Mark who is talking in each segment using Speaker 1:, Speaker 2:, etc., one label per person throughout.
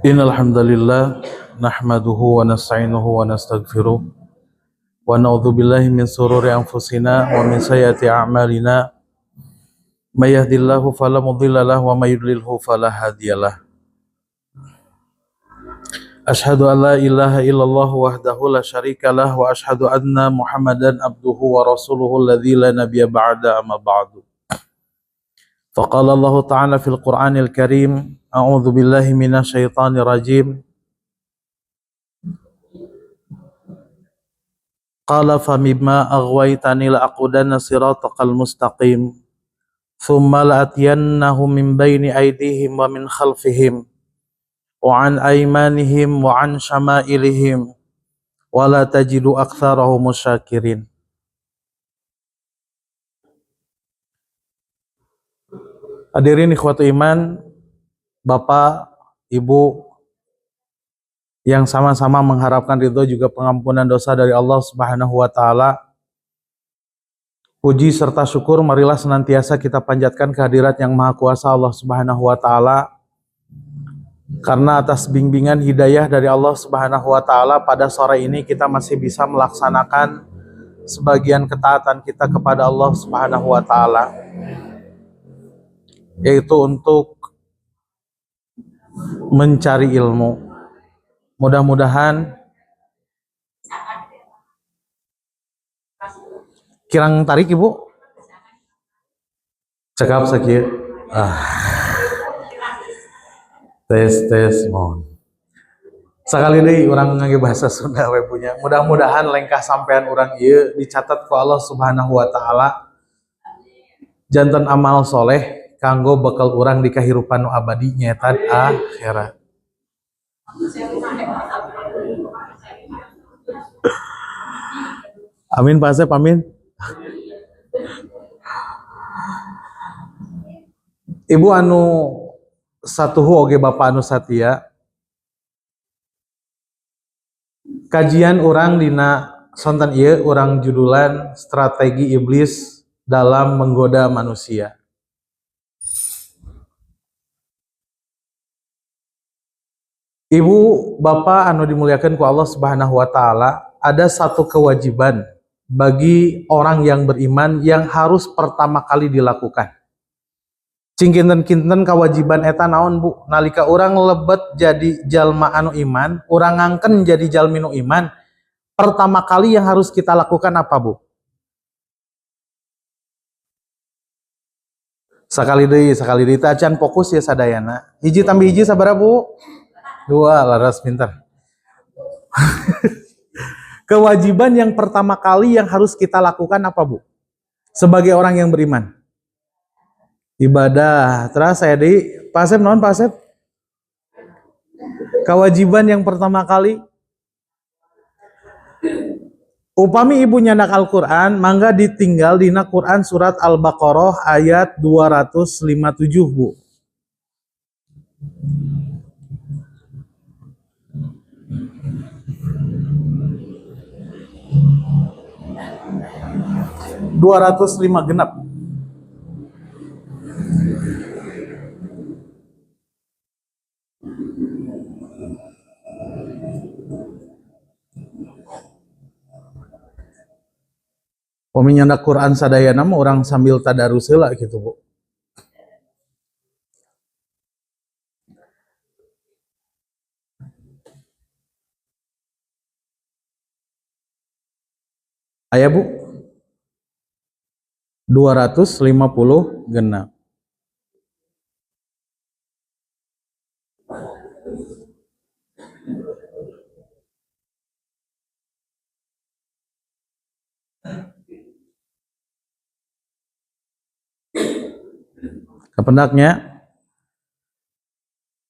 Speaker 1: Innal hamdalillah nahmaduhu wa nasta'inuhu wa nastaghfiruh wa na'udzu billahi min shururi anfusina wa min sayyiati a'malina may yahdihillahu fala mudilla lahu wa may yudlilhu fala hadiyalah. Asyhadu an la ilaha illallah wahdahu la syarikalah wa asyhadu anna Muhammadan abduhu wa rasuluhu alladzi la nabiyya ba'da amma ba'du. Faqala Allah Ta'ala fil Qur'anil Karim, a'udzu billahi minasy syaithanir rajim. Qala famimma aghwaytani la'aqudanna siratal mustaqim thumma la'atiyannahum min baini aydihim wa min khalfihim wa an aymanihim wa an syama'ilihim wa la tajidu aktsarahum syakirin. Hadirin ikhwatu iman, Bapak, Ibu yang sama-sama mengharapkan ridho juga pengampunan dosa dari Allah Subhanahu wa taala. Puji serta syukur marilah senantiasa kita panjatkan kehadirat yang Maha Kuasa Allah Subhanahu wa taala. Karena atas bimbingan hidayah dari Allah Subhanahu wa taala pada sore ini kita masih bisa melaksanakan sebagian ketaatan kita kepada Allah Subhanahu wa taala, yaitu untuk mencari ilmu. Mudah-mudahan kirang tarik Ibu cekap sakit tes mohon sekali deh orang ngage bahasa Sunda we punya. Mudah-mudahan lengkah sampean orang ieu dicatat ku Allah Subhanahu wa taala janten amal soleh kanggo bekal urang di kahirupan nu abadi nyaeta akhirat. Amin Pak Asep, amin. Ibu anu satuhu oge Bapak anu satia, kajian orang dina sonten ieu urang judulan strategi iblis dalam menggoda manusia. Ibu, Bapak anu dimuliakan ku Allah Subhanahu wa taala, ada satu kewajiban bagi orang yang beriman yang harus pertama kali dilakukan. Cing kinten-kinten kewajiban eta naon Bu? Nalika urang lebet jadi jalma anu iman, urang ngangken jadi jalmi nu iman, pertama kali yang harus kita lakukan apa Bu? Sakali deui teh acan fokus ya sadayana. Hiji tambah hiji sabaraha Bu? 2, laras pintar. Kewajiban yang pertama kali yang harus kita lakukan apa Bu? Sebagai orang yang beriman. Ibadah. Terus saya di Pak Asep naon Pak Asep? Kewajiban yang pertama kali upami ibu nyandak Al-Quran, mangga ditinggal dina Quran surat Al-Baqarah ayat 257 Bu. $205 genap. Pami nyandak Quran sadayana mah orang sambil tadarus heula gitu Bu. Aya Bu? 250 genap. Kapendaknya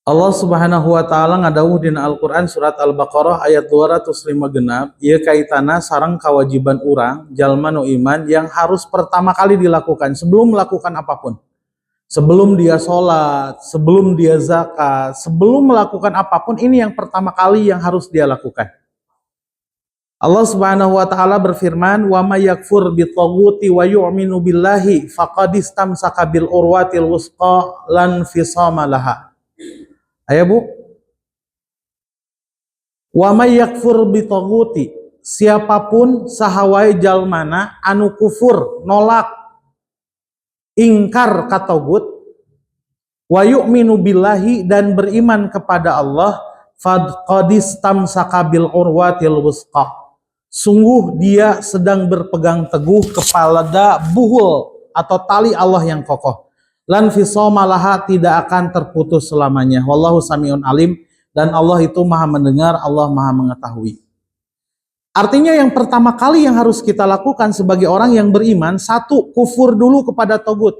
Speaker 1: Allah Subhanahu wa taala ngadawuh dina Al-Qur'an surat Al-Baqarah ayat 205 genap, ieu kaitana sareng kewajiban urang jalma nu iman yang harus pertama kali dilakukan sebelum melakukan apapun. Sebelum dia sholat, sebelum dia zakat, sebelum melakukan apapun, ini yang pertama kali yang harus dia lakukan. Allah Subhanahu wa taala berfirman, "Wa may yakfur bitaghuti wa yu'minu billahi faqad istamsaka bil urwatil wusqa lan fisama laha." Aya Bu? Wa may yakfur bitaguti, siapapun sahawai jalmana anu kufur nolak ingkar ka tagut, wa yu'minu billahi dan beriman kepada Allah, faqad istamsaka bil urwatil wusqa, sungguh dia sedang berpegang teguh kepada buhul atau tali Allah yang kokoh. Lan fisoma laha, tidak akan terputus selamanya. Wallahu samiun alim, dan Allah itu maha mendengar, Allah maha mengetahui. Artinya yang pertama kali yang harus kita lakukan sebagai orang yang beriman, satu, kufur dulu kepada togut.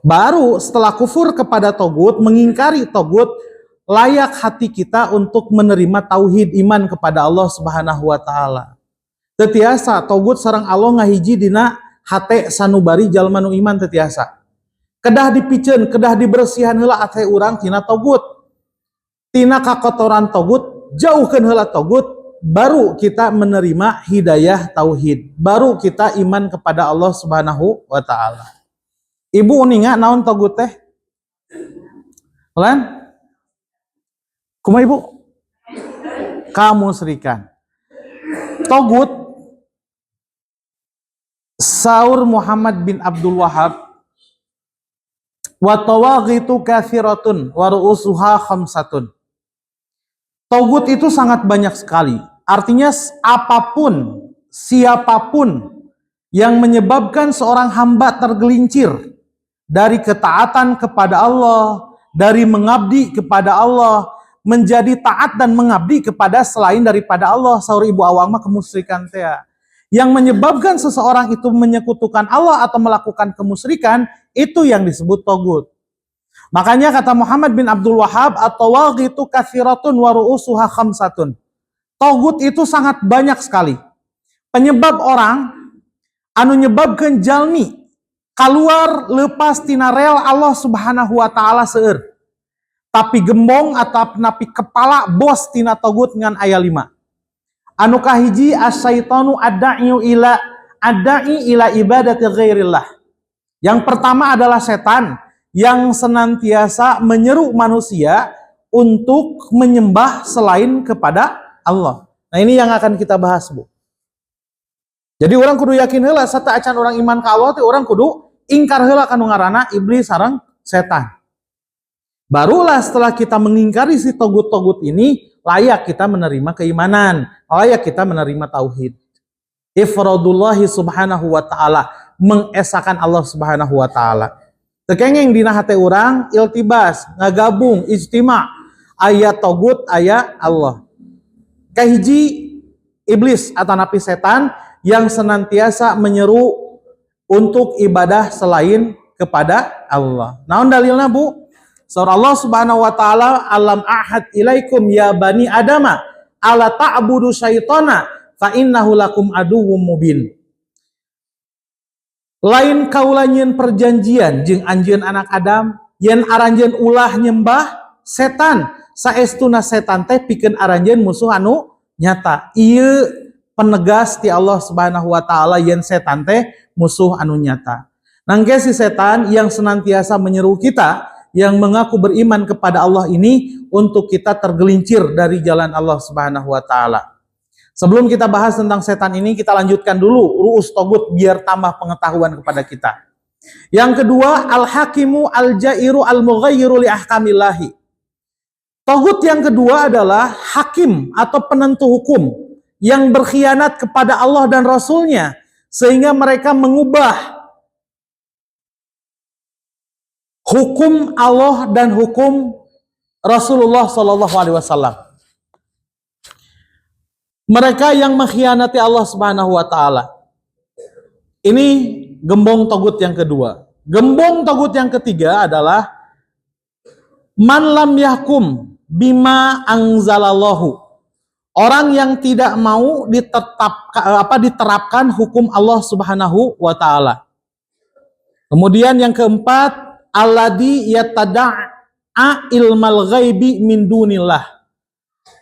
Speaker 1: Baru setelah kufur kepada togut, mengingkari togut, layak hati kita untuk menerima tauhid iman kepada Allah Subhanahu wa taala. Tetiasa togut sareng Allah ngahiji dina hate sanubari jalma nu iman tetiasa. Kedah dipiceun, kedah dibersihan heula hate urang tina togut. Tina kakotoran togut, jauhkeun heula togut, baru kita menerima hidayah tauhid. Baru kita iman kepada Allah Subhanahu wa taala. Ibu uninga naon togut teh? Lan? Kumaha ibu? Kamusyrikan. Togut, saur Muhammad bin Abdul Wahab, wa tawaghitu katsiratun wa ru'usuha khamsatun. Togut itu sangat banyak sekali. Artinya apapun, siapapun yang menyebabkan seorang hamba tergelincir dari ketaatan kepada Allah, dari mengabdi kepada Allah, menjadi taat dan mengabdi kepada selain daripada Allah, saur ibu awang mah kemusyrikan teh. Yang menyebabkan seseorang itu menyekutukan Allah atau melakukan kemusyrikan, itu yang disebut togut. Makanya kata Muhammad bin Abdul Wahab, at-tawaghitu katsiratun wa ru'usuha khamsatun. Togut itu sangat banyak sekali. Penyebab orang anu nyebabkeun jalmi keluar lepas tina rel Allah Subhanahu wa taala seueur. Tapi gembong atau napi kepala bos tina togut ngan aya 5. Anu kahiji asyaitanu adda'i ila ibadati ghairillah. Yang pertama adalah setan yang senantiasa menyeru manusia untuk menyembah selain kepada Allah. Nah, ini yang akan kita bahas, Bu. Jadi orang kudu yakin heula sata acan orang iman ka Allah teh orang kudu ingkar heula kanu ngaranna iblis sareng setan. Barulah setelah kita mengingkari si togut-togut ini, layak kita menerima keimanan, layak kita menerima tauhid. Ifradullahi subhanahu wa ta'ala, mengesakan Allah subhanahu wa ta'ala. Tekengeng dina hate urang, iltibas, ngagabung, ijtima, aya togut, aya Allah. Kahiji iblis atau napi setan yang senantiasa menyeru untuk ibadah selain kepada Allah. Naon dalilna, Bu? Surah Allah Subhanahu wa taala, alam ahad ilaikum ya bani adama ala ta'budu syaitana fa innahu lakum aduwwum mubin. Lain kaula nyieun perjanjian jeung anjeun anak Adam yen aranjeun ulah nyembah setan, saestuna setan teh pikeun aranjeun musuh anu nyata. Ieu penegas ti Allah Subhanahu wa taala yen setan teh musuh anu nyata. Nangke si setan yang senantiasa menyeru kita yang mengaku beriman kepada Allah ini untuk kita tergelincir dari jalan Allah Subhanahu wa taala. Sebelum kita bahas tentang setan ini, kita lanjutkan dulu ru'us togut biar tambah pengetahuan kepada kita. Yang kedua, al-hakimu al-jairu al-mughayyiru li ahkamillahi. Togut yang kedua adalah hakim atau penentu hukum yang berkhianat kepada Allah dan Rasulnya sehingga mereka mengubah hukum Allah dan hukum Rasulullah Shallallahu Alaihi Wasallam. Mereka yang mengkhianati Allah Subhanahu Wa Taala. Ini gembong togut yang kedua. Gembong togut yang ketiga adalah man lam yahkum bima anzalallahu. Orang yang tidak mau diterapkan hukum Allah Subhanahu Wa Taala. Kemudian yang keempat, alladzi yatada'a ilmal ghaibi min dunillah.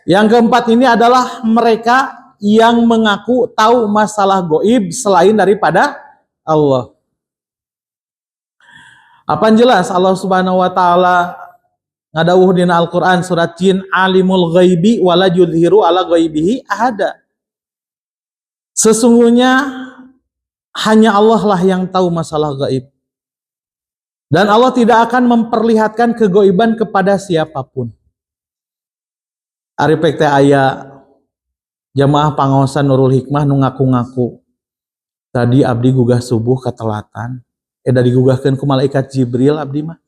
Speaker 1: Yang keempat ini adalah mereka yang mengaku tahu masalah gaib selain daripada Allah. Apa yang jelas Allah Subhanahu wa taala Ngadawuh dina Al-Qur'an surat Jin, alimul ghaibi wala yudhiru ala ghaibihi ahada. Sesungguhnya hanya Allah lah yang tahu masalah gaib. Dan Allah tidak akan memperlihatkan kegoiban kepada siapapun. Ari pek teh aya jamaah pangaosan Nurul Hikmah nu ngaku-ngaku. Tadi abdi gugah subuh katelatan. Eda digugahkeun ku malaikat Jibril abdi mah.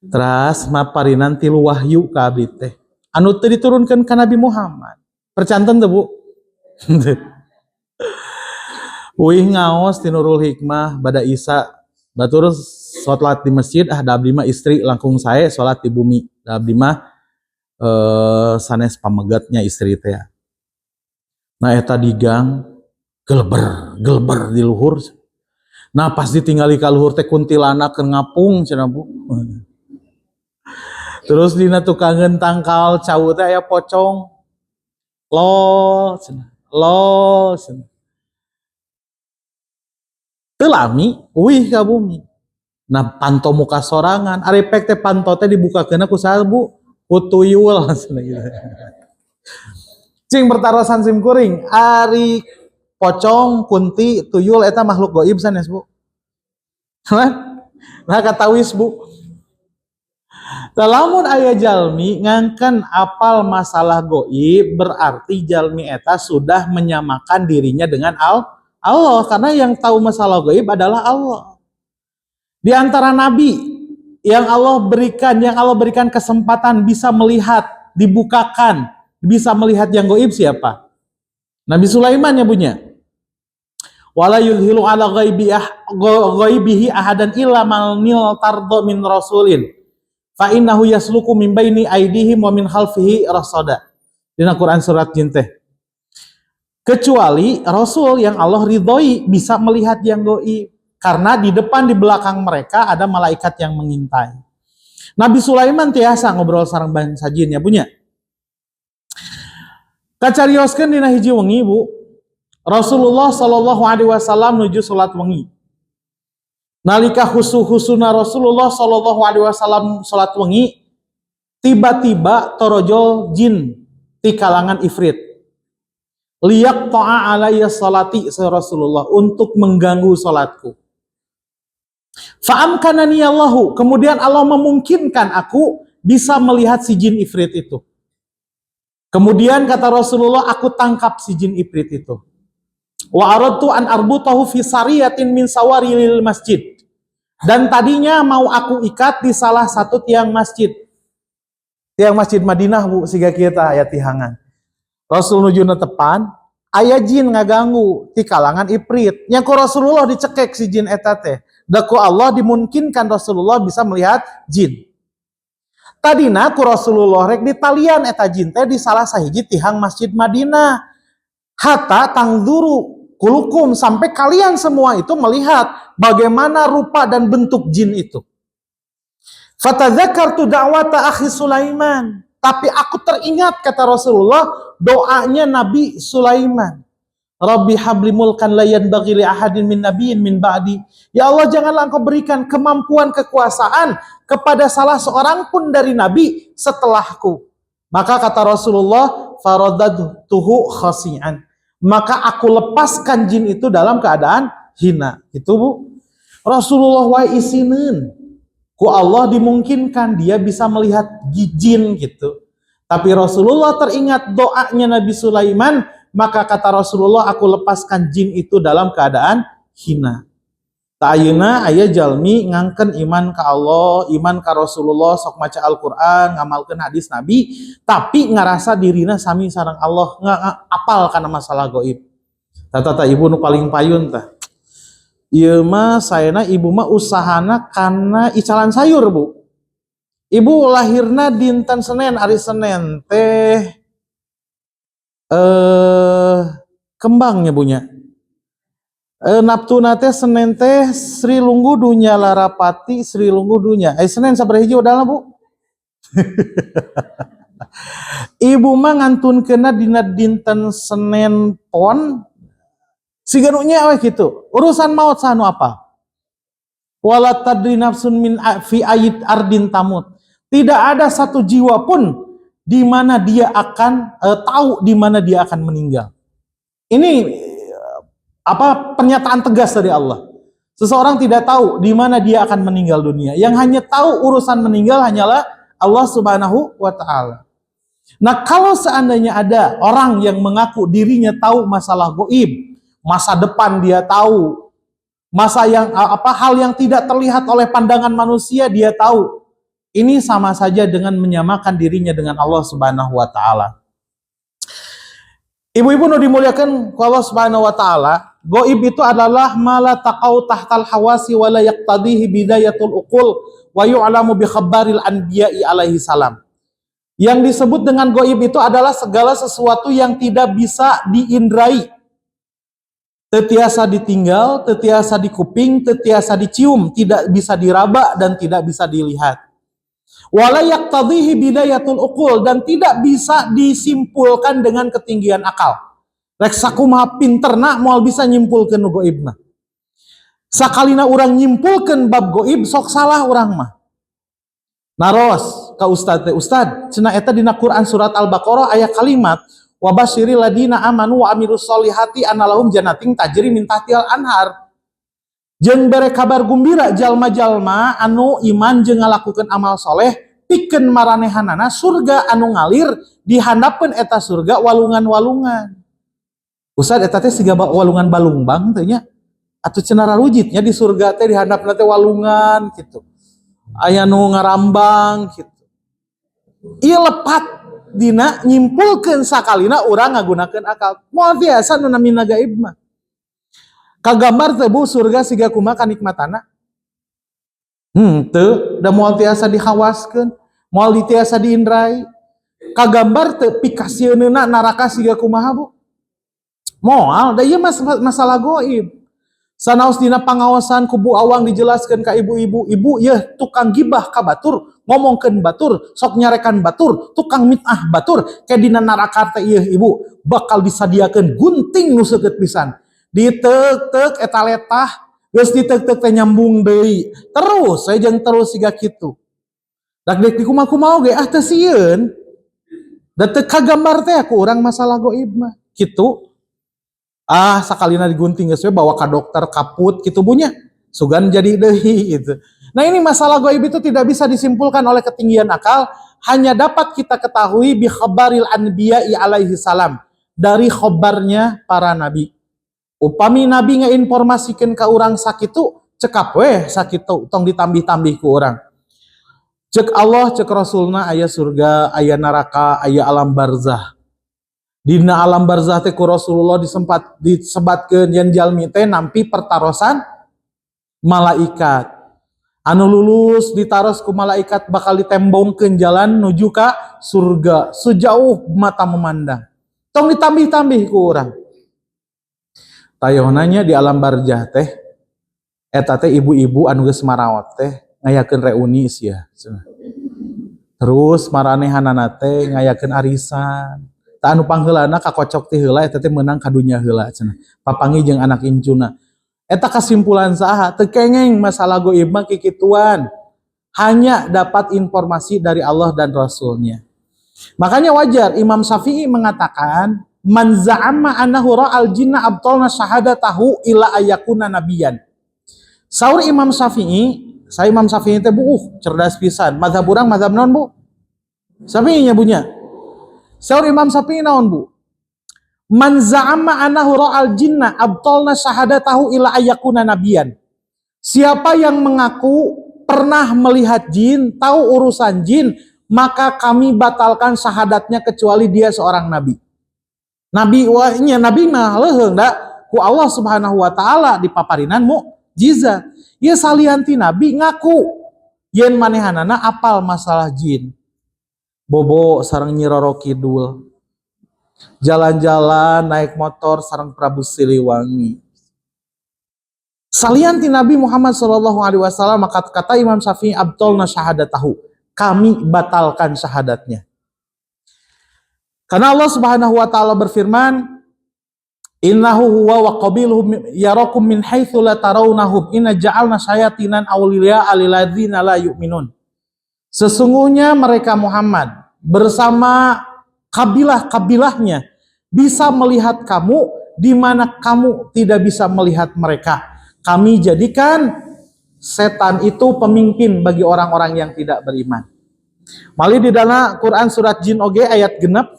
Speaker 1: Teras maparinan tilu wahyu ka abdi teh. Anu teu diturunkeun ka Nabi Muhammad. Percanten teu Bu? Uih ngaos ti Nurul Hikmah bada Isa batur salat di masjid da abdi mah istri langkung sae salat di bumi. Da abdi mah sanes pamegatnya istri teh. Nah eta digang gelber di luhur. Nah pas ditinggali ka luhur teh kuntilanak keur ngapung cenah Bu. Terus dina tukangeun tangkal cau teh aya pocong. Lol cenah. Lol cenah. Teu lami uih ka bumi. Nah panto muka sorangan, ari pek teh panto teh dibukakeun ku saha Bu? Ku tuyul cenah gitu. Cing bertarasan sim kuring, ari pocong, kunti, tuyul eta makhluk gaib sanes Bu. Nah katawis Bu. Lamun aya jalmi ngangken apal masalah gaib berarti jalmi eta sudah menyamakan dirinya dengan Allah karena yang tahu masalah gaib adalah Allah. Di antara nabi yang Allah berikan kesempatan bisa melihat, dibukakan, bisa melihat yang gaib siapa? Nabi Sulaiman ya punya. Wala yulhilu ala ghaibihi ahadan illa man tardo min rasulin. Fa innahu yasluku min baini aidihim wa min khalfihi rasada. Dina Quran surat Jin teh. Kecuali rasul yang Allah ridhoi bisa melihat yang gaib karena di depan di belakang mereka ada malaikat yang mengintai. Nabi Sulaiman tiasa ngobrol sareng bangsa jin ya punya. Kacarioskeun dina hiji wengi Bu, Rasulullah sallallahu alaihi wasallam nuju salat wengi. Nalika husu-husuna Rasulullah sallallahu alaihi wasallam salat wengi, tiba-tiba torojol jin ti kalangan ifrit. Liyak ta'a alayya salati Rasulullah untuk mengganggu salatku. Fa'amkanani Allahu, kemudian Allah memungkinkan aku bisa melihat si jin ifrit itu. Kemudian kata Rasulullah, aku tangkap si jin ifrit itu. Wa aradtu an arbutahu fi sariyatin min sawarilil masjid. Dan tadinya mau aku ikat di salah satu tiang masjid. Tiang masjid Madinah Bu, siga kita aya tihangan. Rasul nuju tepan, aya jin ngaganggu ti kalangan ifrit. Nya ku Rasulullah dicekek si jin eta teh. Da ku Allah dimungkinkan Rasulullah bisa melihat jin. Tadina ku Rasulullah rek ditalian eta jin teh di salah sahiji tihang masjid Madinah. Hatta tangduru kulukum sampai kalian semua itu melihat bagaimana rupa dan bentuk jin itu. Fatadzakartu da'wata akhi Sulaiman. Tapi aku teringat kata Rasulullah doanya Nabi Sulaiman. Rabbi habli mulkan la yanbaghi li ahadin min nabiyyin min ba'di. Ya Allah, janganlah Engkau berikan kemampuan kekuasaan kepada salah seorang pun dari nabi setelahku. Maka kata Rasulullah, faradadtuhu khasi'an. Maka aku lepaskan jin itu dalam keadaan hina. Itu Bu. Rasulullah wa isinin. Ku Allah dimungkinkan dia bisa melihat jin gitu. Tapi Rasulullah teringat doanya Nabi Sulaiman, maka kata Rasulullah, aku lepaskan jin itu dalam keadaan hina. Ta'ayuna aya jalmi ngangken iman ka Allah, iman ka Rasulullah, sok maca Al-Qur'an, ngamalkeun hadis Nabi, tapi ngarasa dirina sami sareng Allah, apal kana masalah gaib. Tata ibu nu paling payun tah. Ieu mah saena ibu mah usahana kana icalan sayur Bu. Ibu lahirna dinten Senin, hari Senin teh kembangnya punya. Naptuna teh Senin teh Sri Lunggu dunya Larapati Sri Lunggu dunya. Senin sabaraha hiji udahna Bu? Ibu mah ngantunkeunna dina dinten Senin Pon siga nu nya we kitu. Urusan maut sanu apa? Wala tadri nafsun min fi ayit ardin tamut. Tidak ada satu jiwa pun di mana dia akan tahu di mana dia akan meninggal. Ini pernyataan tegas dari Allah. Seseorang tidak tahu di mana dia akan meninggal dunia. Yang hanya tahu urusan meninggal hanyalah Allah Subhanahu wa taala. Nah, kalau seandainya ada orang yang mengaku dirinya tahu masalah gaib, masa depan dia tahu, hal yang tidak terlihat oleh pandangan manusia dia tahu. Ini sama saja dengan menyamakan dirinya dengan Allah Subhanahu wa taala. Ibu-ibu nu dimuliakan Allah Subhanahu wa taala, gaib itu adalah mala taqau tahtal hawasi wa la yaqtadihi bidayatul uqul wa yu'lamu bi khabaril anbiya'i alaihi salam. Yang disebut dengan gaib itu adalah segala sesuatu yang tidak bisa diindrai, tetiasa ditinggal, tetiasa dikuping, tetiasa dicium, tidak bisa diraba dan tidak bisa dilihat. Wala yaqtadhihi bidayatul uqul, dan tidak bisa disimpulkan dengan ketinggian akal. Rek sakumaha pinterna moal bisa nyimpulkeun gaibna. Sakalina urang nyimpulkeun bab gaib sok salah urang mah. Naros ka ustad teh, ustad cenah eta dina Quran surat Al-Baqarah aya kalimat wa basyiril ladina amanu wa amilus solihati annalahum jannatin tajri min tahtial anhar. Jeung bere kabar gumbira jalma-jalma anu iman jeung ngalakukeun amal soleh, pikeun maranehanana surga anu ngalir di handapkeun eta surga walungan-walungan. Ustad eta teh siga walungan balumbang teh nya atuh cenah rarujitnya di surga teh di handapna teh walungan kitu. Aya nu ngarambang kitu. Ieu lepat dina nyimpulkeun sakalina urang ngagunakeun akal. Moal biasa nu namina gaib mah. Kagambar teh Bu surga siga kumaha kanikmatana? Teu, da moal tiasa dihawaskeun, moal tiasa diindrai. Kagambar teu pikasieunna neraka siga kumaha Bu? Moal, da ieu masalah gaib. Sanaos dina pangaosan kubu awang dijelaskeun ka ibu-ibu, ibu yeuh tukang gibah ka batur, ngomongkeun batur, sok nyarekan batur, tukang mitah batur, ke dina neraka teh ieu ibu bakal disadiakeun gunting nu seukeut pisan. Diteuk-teuk eta letah, geus diteuk-teuk teh nyambung deui. Terus jeung terus siga kitu. Dak deuk kumaha-kumaha ge teu sieun. Da teu kagambar teh ku urang masalah gaib mah. Kitu. Sakalina digunting geus we bawa ka dokter kaput kitu bunya. Sugan jadi deui gitu. Nah, ini masalah gaib itu tidak bisa disimpulkan oleh ketinggian akal, hanya dapat kita ketahui bi khabaril anbiya'i alaihi salam, dari khabarnya para nabi. Upami nabi ngainformasikeun ka urang sakitu, cekap weh sakitu tong ditambih-tambih ku urang. Cek Allah, cek Rasulna aya surga, aya neraka, aya alam barzah. Dina alam barzah teh ku Rasulullah disebatkeun yen jalmi teh nampi pertarosan malaikat. Anu lulus ditaros ku malaikat bakal ditembongkeun jalan nuju ka surga sejauh mata memandang. Tong ditambih-tambih ku urang. Tayohnanya di alam barzah teh eta teh ibu-ibu anu geus maraot teh ngayakeun reuni sia. Terus maranehanana teh ngayakeun arisan. Ta anu pangheulana kakocok ti heula eta teh meunang ka dunya heula cenah. Papangi jeung anak incuna. Eta kesimpulan saha? Teu kengeng masalah gaib mah kikituan. Hanya dapat informasi dari Allah dan Rasulnya. Makanya wajar Imam Syafi'i mengatakan man za'ama annahu ra'al jinna abtalna syahadatahu ila ayakuna nabiyan. Saur Imam Syafi'i, saya Imam Syafi'i teh cerdas pisan. Mazhab urang mazhab naon Bu? Syafi'i nya bunya. Saur Imam Syafi'i naon Bu? Man za'ama annahu ra'al jinna abtalna syahadatahu ila ayakuna nabiyan. Siapa yang mengaku pernah melihat jin, tahu urusan jin, maka kami batalkan syahadatnya kecuali dia seorang nabi. Nabi mah leuheung da ku Allah Subhanahu wa taala dipaparinan mukjizat. Ieu salian ti nabi ngaku yen manehanana apal masalah jin. Bobo sareng Nyi Roro Kidul. Jalan-jalan naik motor sareng Prabu Siliwangi. Salian ti Nabi Muhammad sallallahu alaihi wasallam, maka kata Imam Syafi'i abtalna syahadatahu. Kami batalkan syahadatnya. Karena Allah Subhanahu wa taala berfirman, "Innahu huwa wa qabiluhum yarakum min haitsu la tarawnahum inna ja'alna syayatinan awliya'a lil ladzina la yu'minun." Sesungguhnya mereka Muhammad bersama kabilah-kabilahnya bisa melihat kamu di mana kamu tidak bisa melihat mereka. Kami jadikan setan itu pemimpin bagi orang-orang yang tidak beriman. Mali di dalam Quran surat Jin oge ayat genep,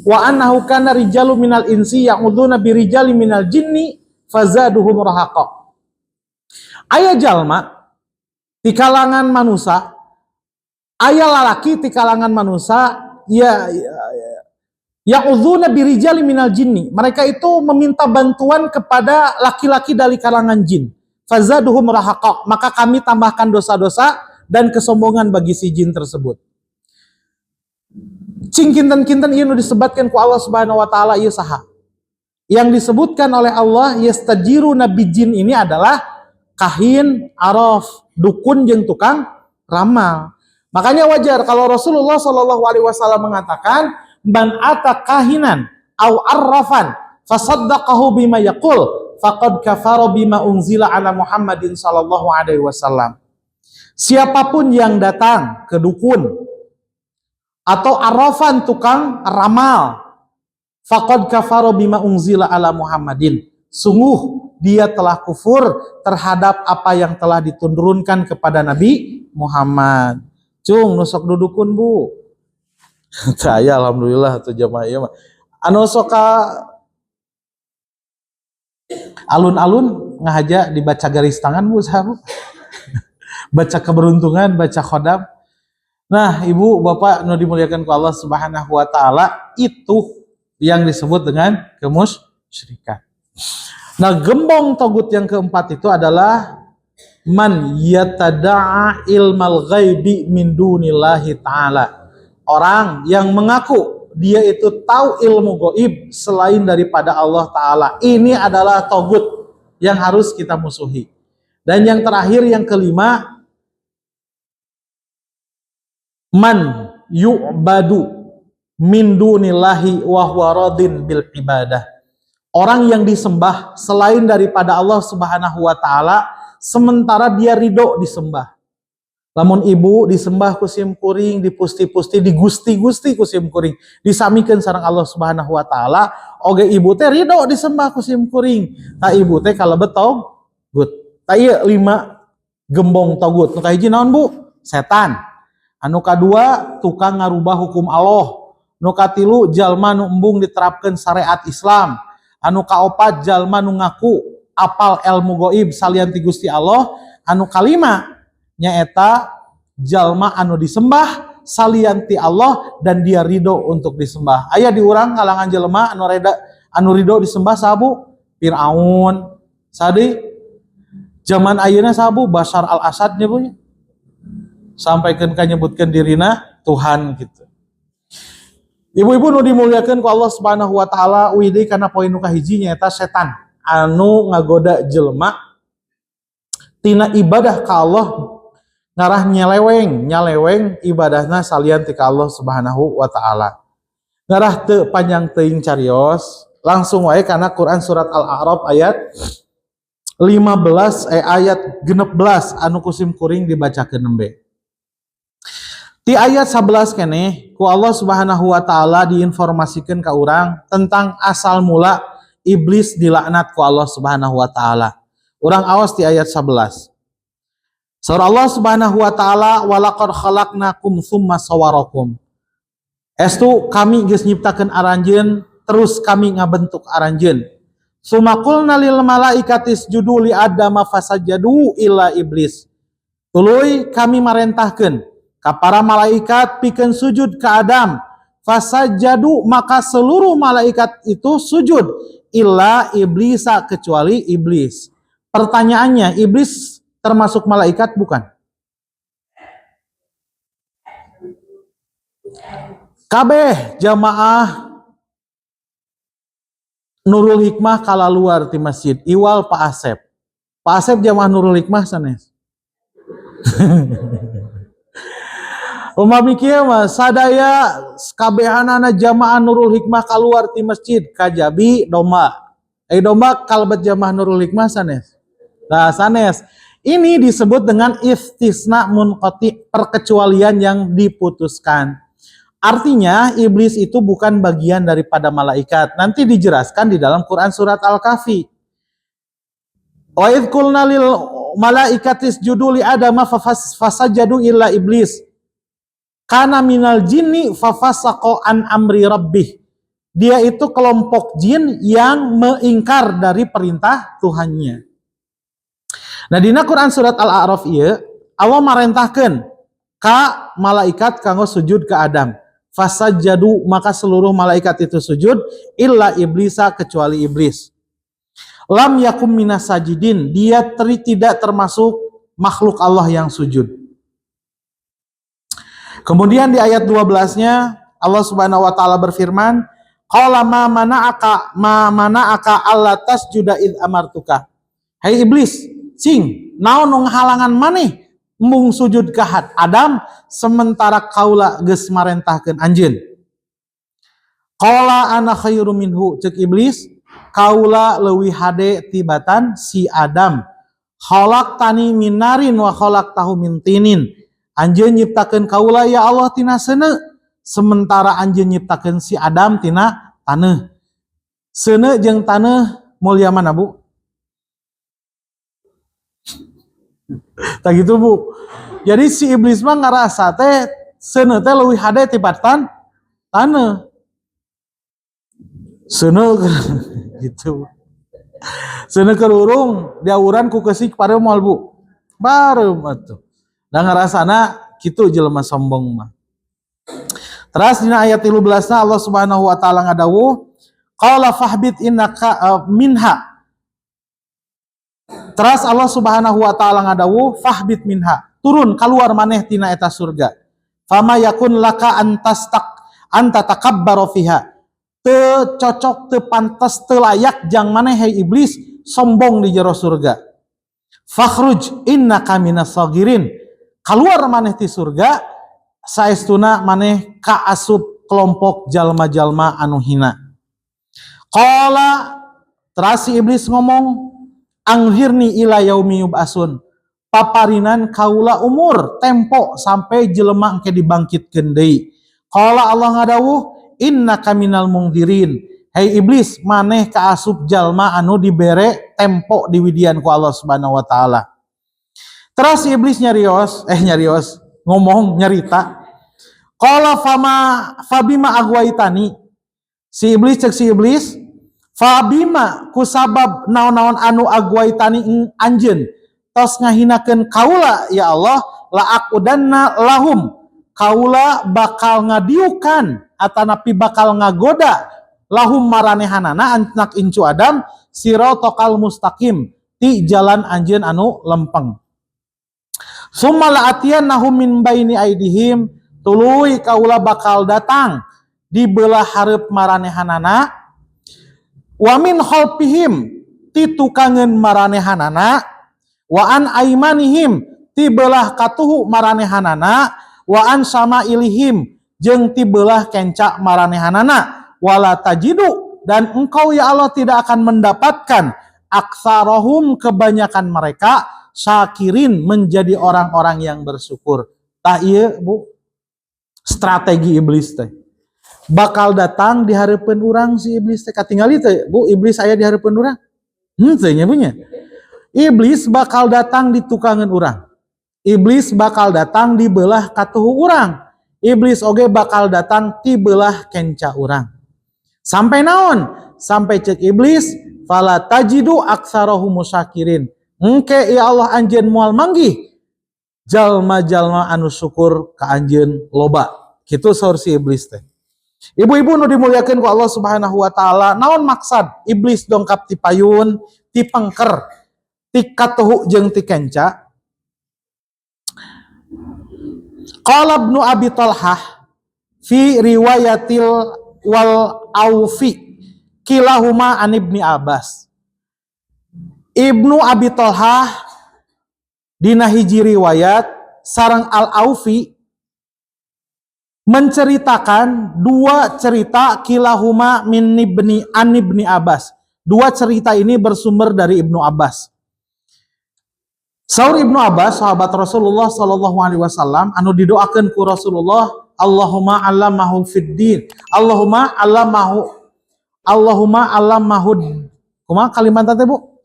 Speaker 1: wa annahu kana rijalu minal insi ya'udzuuna birijali minal jinni fazaduhum rahaqa. Aya jalma di kalangan manusia, aya lalaki di kalangan manusia ya'udzuuna birijali minal jinni. Mereka itu meminta bantuan kepada laki-laki dari kalangan jin. Fazaduhum rahaqa, maka kami tambahkan dosa-dosa dan kesombongan bagi si jin tersebut. Cing kinten-kinten ieu nu disebutkan ku Allah Subhanahu wa taala ieu saha? Yang disebutkan oleh Allah yastajiru nabi jin ini adalah kahin, araf, dukun jeung tukang ramal. Makanya wajar kalau Rasulullah Shallallahu alaihi wasallam mengatakan man ata kahinan au arrafan fasaddaqahu bima yaqul faqad kafara bima unzila ala Muhammadin sallallahu alaihi wasallam. Siapapun yang datang ke dukun atau arrafan tukang ramal, faqad kafara bima unzila ala Muhammadin. Sungguh dia telah kufur terhadap apa yang telah diturunkan kepada Nabi Muhammad. Cung nusok dudukun bu. Saya alhamdulillah tuh jamaah ieu mah. Anu soka alun-alun ngahaja dibaca garis tangan bu saha. Baca keberuntungan, baca khodam. Nah, ibu, bapak, nu dimuliakan ku Allah Subhanahu wa taala, itu yang disebut dengan kemusyrikan. Nah, gembong togut yang keempat itu adalah man yatada'a ilmal ghaibi min dunillahi ta'ala. Orang yang mengaku dia itu tahu ilmu gaib selain daripada Allah Ta'ala. Ini adalah togut yang harus kita musuhi. Dan yang terakhir, yang kelima, man yu'badu min dunillahi wa huwa radin bil ibadah. Orang yang disembah selain daripada Allah Subhanahu wa taala sementara dia ridho disembah. Lamun ibu disembah ku sim kuring, dipusti-pusti, digusti-gusti ku sim kuring, disamikeun sareng Allah Subhanahu wa taala, oge ibu teh ridho disembah ku sim kuring. Ta ibu teh kalebet togut. Ta ieu 5 gembong togut. Nu kahiji naon bu? Setan. Anu kadua tukang ngarubah hukum Allah. Nu katilu jalma nu embung diterapkeun syariat Islam. Anu kaopat jalma nu ngaku apal ilmu gaib salian ti Gusti Allah. Anu kalima nyaeta jalma anu disembah salian ti Allah dan dia ridho untuk disembah. Aya di urang kalangan jalma anu ridho disembah sabu Firaun. Sadi zaman ayeuna sabu Bashar al-Assad nya punya. Sampaikan nyebutkan dirina Tuhan gitu. Ibu-ibu nu dimuliakeun ku Allah Subhanahu wa taala, uidi kana poin nu kahiji nyaeta setan anu ngagoda jelema tina ibadah ka Allah ngarah nyaleweng ibadahna salian ti ka Allah Subhanahu wa taala. Ngarah teu panjang teuing carios, langsung wae kana Quran surat Al-A'raf ayat 15 ayat 16 anu kusim kuring dibacakeun nembe. Di ayat 11 keneh ku Allah Subhanahu wa taala diinformasikan ka urang tentang asal mula iblis dilaknat ku Allah Subhanahu wa taala. Urang aos di ayat 11. Surah Allah Subhanahu wa taala walaqad khalaqnakum tsumma sawarakum. Estu kami geus nyiptakeun aranjeun terus kami ngabentuk aranjeun. Tsumma qulna lil malaikati isjudu li adama fasajadu illa iblis. Tuluy kami marentahkeun ka para malaikat pikeun sujud ka Adam, fasajadu maka seluruh malaikat itu sujud illa iblisa kecuali iblis. Pertanyaannya, iblis termasuk malaikat bukan? Kabeh jamaah Nurul Hikmah kala luar ti masjid iwal Pak Asep. Pak Asep jamaah Nurul Hikmah sanes. Umami kieu mah sadaya kabehanana jamaah Nurul Hikmah kaluar ti masjid kajabi domba. Domba kalebet jamaah Nurul Hikmah sanes. Nah sanes Ini disebut dengan istisna munqati, perkecualian yang diputuskan. Artinya iblis itu bukan bagian daripada malaikat. Nanti dijelaskan di dalam Quran surat Al-Kahfi. Wa idh qulna lil malaikati isjudu li adama fasajadu illa iblis kana minal jinni fafasaqa an amri rabbih. Dia itu kelompok jin yang mengingkar dari perintah Tuhannya. Nah, dina Quran surat Al-A'raf ieu Allah marentahkeun ka malaikat kanggo sujud ke Adam. Fasajadu, maka seluruh malaikat itu sujud illa iblisa, kecuali iblis. Lam yakum minas sajidin, dia tidak termasuk makhluk Allah yang sujud. Kemudian di ayat 12-nya Allah Subhanahu wa taala berfirman, qala ma mana'aka alla tasjuda id amartuka. Hai iblis, cing, naon nu ngahalangan maneh mung sujud ka Adam sementara kaula geus marentahkeun anjeun. Qala ana khairum minhu, cek iblis, kaula leuwih hade tibatan si Adam. Khalaqtani min narin wa khalaqtahu min tinin. Anjeun nyiptakeun kaula ya Allah tina seuneu, sementara anjeun nyiptakeun si Adam tina taneuh. Seuneu jeung taneuh mulia mana, Bu? Tak gitu, Bu. Jadi si iblis mah ngarasa teh seuneu teh leuwih hade tibatan taneuh. Seuneu gitu. Seuneu keur urung diawuran ku keusik pareu moal, Bu. Bareu atuh. Da ngarasana kitu jelema sombong mah. Terus dina ayat 13-na Allah Subhanahu wa taala ngadawuh, qala fahbit innaka minha. Terus Allah Subhanahu wa taala ngadawuh, fahbit minha, turun keluar maneh tina eta surga. Fama yakun laka anta takabbara fiha. Teu cocok, teu pantes, teu layak jang maneh hai iblis sombong di jero surga. Fakhruj innaka minas sagirin. Keluar maneh ti surga, saestuna maneh kaasup kelompok jalma-jalma anu hina. Qala, terus si iblis ngomong, anghirni ila yaumi yub'asun. Paparinan kaula umur tempo sampai jelema engke dibangkitkeun deui. Qala Allah ngadawuh, innaka minal mungdirin. Hai iblis, maneh kaasup jalma anu dibere tempo diwidian ku Allah Subhanahu wa taala. Terus si iblis ngomong nyarita. Qala fabima agwaitani. Si iblis fabima kusabab naon-naon anu agwaitani anjeun tos ngahinakeun kaula ya Allah, la aqudanna lahum, kaula bakal ngadiukan atanapi bakal ngagoda lahum maranehanana anak incu Adam sirotokal mustaqim, ti jalan anjeun anu lempeng. Summa la'atiyannahum min baini aidihim, tuluy kaula bakal datang di belah hareup maranehanana, wa min khalfihim, ti tukangeun maranehanana, wa an aimanihim, ti belah katuhu maranehanana, wa an samailihim, jeung ti belah kenca maranehanana, wala tajidu, dan engkau ya Allah tidak akan mendapatkan aktsarahum, kebanyakan mereka, syakirin, menjadi orang-orang yang bersyukur. Tah ieu, Bu, strategi iblis teh. Bakal datang di hareupeun urang si iblis teh, katingali teh, Bu, iblis aya di hareupeun urang? Teh nya punya. Iblis bakal datang di tukangan urang. Iblis bakal datang di belah katuhu urang. Iblis oge bakal datang di belah kenca urang. Sampai naon? Sampai cek iblis, fala tajidu aktsarahum musyakirin. Engke ya Allah anjeun moal manggih jalma-jalma anu syukur ka anjeun loba. Kitu saur si iblis teh. Ibu-ibu nu dimuliakeun ku Allah Subhanahu wa taala, naon maksud iblis dongkap ti payun, ti pengker, ti katuhu jeung ti kenca? Qala Ibnu Abi Thalhah fi riwayatil wal aufi kilahuma an Ibni Abbas. Ibnu Abi Thalhah dina hiji riwayat sareng Al-Aufi menceritakan dua cerita kilahuma min ibni Abbas. Dua cerita ini bersumber dari Ibnu Abbas. Saur Ibnu Abbas sahabat Rasulullah sallallahu alaihi wasallam anu didoakeun ku Rasulullah, Allahumma allamahu fiddin, Allahumma allamahu kumaha kalimat teh Bu?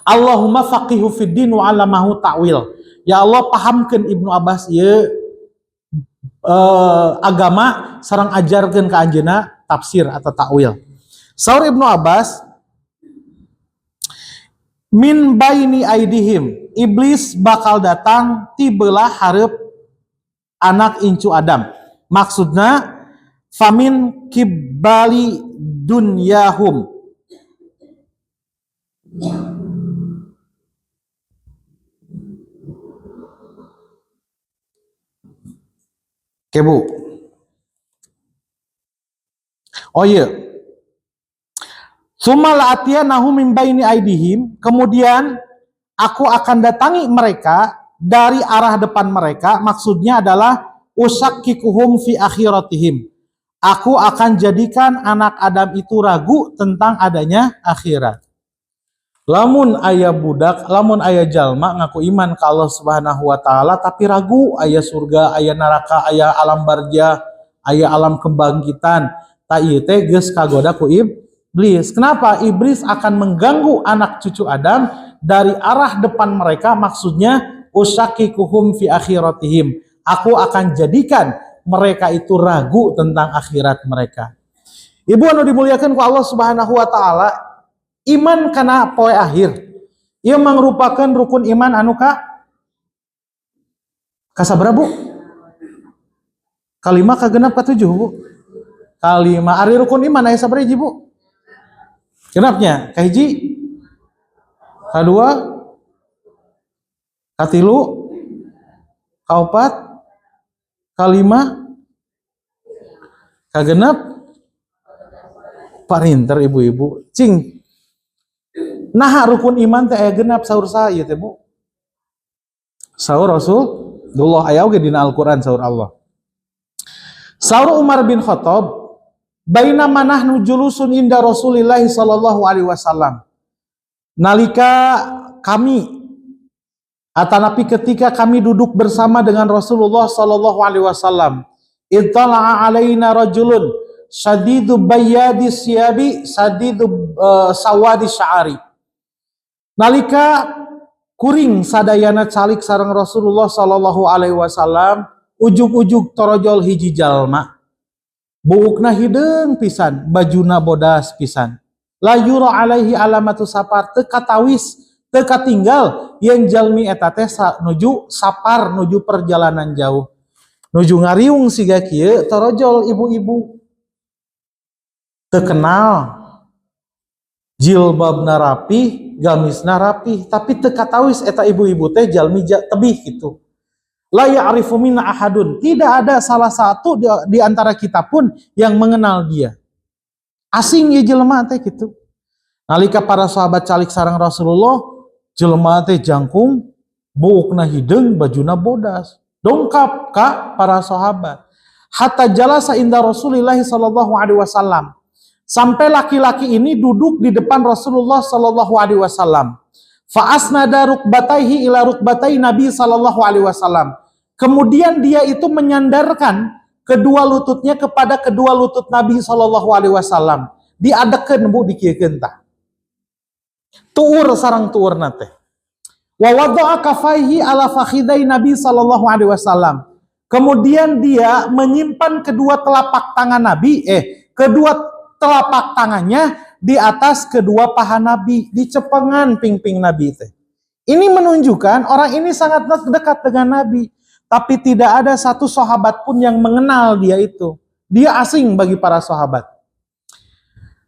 Speaker 1: Allahumma faqihu fiddin wa allamahu ta'wil. Ya Allah pahamkeun Ibnu Abbas ieu agama sareng ajarkeun ka anjeunna tafsir atau ta'wil. Saur Ibnu Abbas, min baini aidihim, iblis bakal datang ti beulah hareup anak incu Adam. Maksudna famin kibali dunyahum, Bu. Oh iya. Sumal atiyanahu min baini aidihim, kemudian aku akan datangi mereka dari arah depan mereka, maksudnya adalah usakkikuhum fi akhiratihim. Aku akan jadikan anak Adam itu ragu tentang adanya akhirat. Lamun aya budak, lamun aya jalma ngaku iman ke Allah Subhanahu wa taala tapi ragu aya surga, aya neraka, aya alam barzah, aya alam kebangkitan, ta ieu teh geus kagoda ku iblis. Kenapa? Iblis akan mengganggu anak cucu Adam dari arah depan mereka, maksudnya usakikuhum fi akhiratihim. Aku akan jadikan mereka itu ragu tentang akhirat mereka. Ibu anu dimuliakan ku Allah Subhanahu wa taala, iman kana poe akhir ieu mangrupakeun rukun iman anu kasabaraha Bu? Kalima kagenap katujuh Bu. Kalima ari rukun iman aya sabaraha hiji Bu? Genapnya kahiji, kadua, katilu, kaopat, kalima, kagenap, parinter ibu-ibu. Cing. Nah rukun iman teh aya genap saur saha ieu teh Bu? Saur Rasulullah aya oge dina Al-Qur'an saur Allah. Saur Umar bin Khattab, bainama nahnu julusun inda Rasulillah sallallahu alaihi wasallam. Nalika kami atanapi ketika kami duduk bersama dengan Rasulullah sallallahu alaihi wasallam, ittala'a alaina rajulun syadidu bayyadi siyabi sadidu sawadi sya'ari. Nalika kuring sadayana calik sareng Rasulullah sallallahu alaihi wasallam, ujug-ujug torojol hiji jalma. Buukna hideung pisan, bajuna bodas pisan. La yura alaihi alamatu safar, teu katawis, teu katinggal yen jalmi eta teh nuju sapar, nuju perjalanan jauh. Nuju ngariung siga kieu torojol ibu-ibu. Teu kenal. Jilbabna rapih, gamisna rapih, tapi teu katawis eta ibu-ibu teh jalmi tebih kitu. La ya'rifu minna ahadun, tidak ada salah satu di antara kita pun yang mengenal dia. Asing ya jelema teh gitu. Nalika para sahabat calik sareng Rasulullah, jelema teh jangkung, buukna hideung, bajuna bodas. Dongkap ka para sahabat. Hatta jalasa inda Rasulillah sallallahu alaihi wasallam. Sampai laki-laki ini duduk di depan Rasulullah sallallahu alaihi wasallam. Fa asnada rukbataihi ila rukbatai Nabi sallallahu alaihi wasallam. Kemudian dia itu menyandarkan kedua lututnya kepada kedua lutut Nabi sallallahu alaihi wasallam. Diadekeun Bu dikiekeun tah. Tuur sareng tuurna teh. Wa wada'a kafaihi ala fakhidai Nabi sallallahu alaihi wasallam. Kemudian dia menyimpan kedua telapak tangan Nabi, kedua telapak tangannya di atas kedua paha Nabi, di cepengan pingping Nabi teh. Ini menunjukkan orang ini sangat dekat dengan Nabi, tapi tidak ada satu sahabat pun yang mengenal dia itu. Dia asing bagi para sahabat.